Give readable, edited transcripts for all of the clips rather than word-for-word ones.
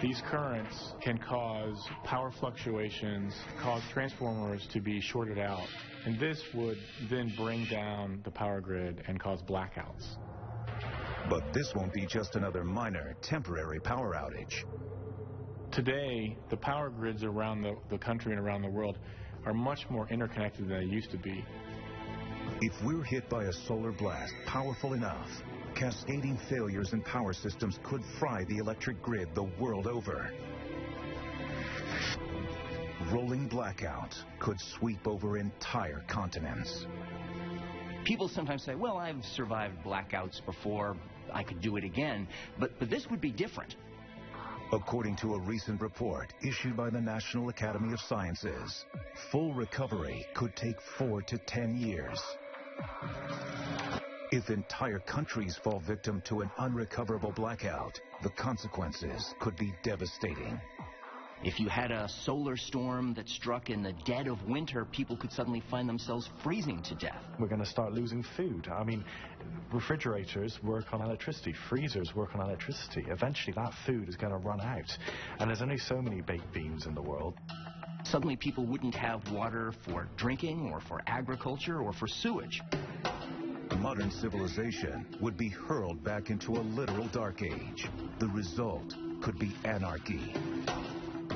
These currents can cause power fluctuations, cause transformers to be shorted out, and this would then bring down the power grid and cause blackouts. But this won't be just another minor, temporary power outage. Today, the power grids around the country and around the world are much more interconnected than they used to be. If we're hit by a solar blast powerful enough, cascading failures in power systems could fry the electric grid the world over. Rolling blackouts could sweep over entire continents. People sometimes say, well, I've survived blackouts before, I could do it again, but this would be different. According to a recent report issued by the National Academy of Sciences, full recovery could take 4 to 10 years. If entire countries fall victim to an unrecoverable blackout, the consequences could be devastating. If you had a solar storm that struck in the dead of winter, people could suddenly find themselves freezing to death. We're going to start losing food. I mean, refrigerators work on electricity, freezers work on electricity. Eventually that food is going to run out, and there's only so many baked beans in the world. Suddenly people wouldn't have water for drinking or for agriculture or for sewage. Modern civilization would be hurled back into a literal dark age. The result could be anarchy.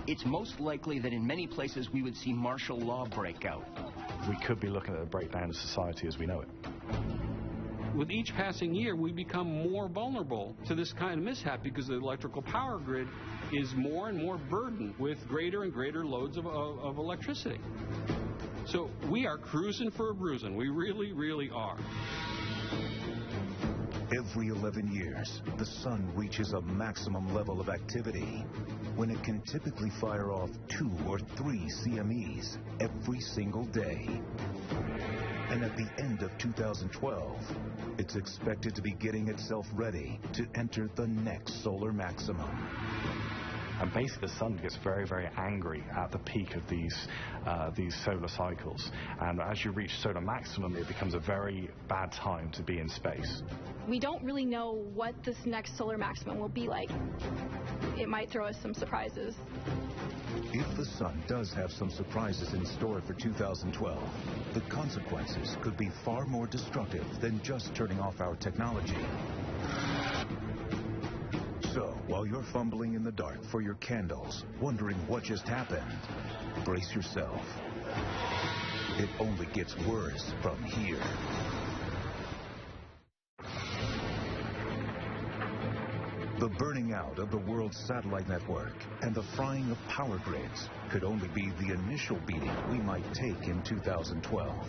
It's most likely that in many places we would see martial law break out. We could be looking at a breakdown of society as we know it. With each passing year, we become more vulnerable to this kind of mishap because the electrical power grid is more and more burdened with greater and greater loads of electricity. So we are cruising for a bruising. We really, really are. Every 11 years, the sun reaches a maximum level of activity when it can typically fire off 2 or 3 CMEs every single day. And at the end of 2012, it's expected to be getting itself ready to enter the next solar maximum. And basically the sun gets very, very angry at the peak of these solar cycles. And as you reach solar maximum, it becomes a very bad time to be in space. We don't really know what this next solar maximum will be like. It might throw us some surprises. If the sun does have some surprises in store for 2012, the consequences could be far more destructive than just turning off our technology. So, while you're fumbling in the dark for your candles, wondering what just happened, brace yourself. It only gets worse from here. The burning out of the world's satellite network and the frying of power grids could only be the initial beating we might take in 2012.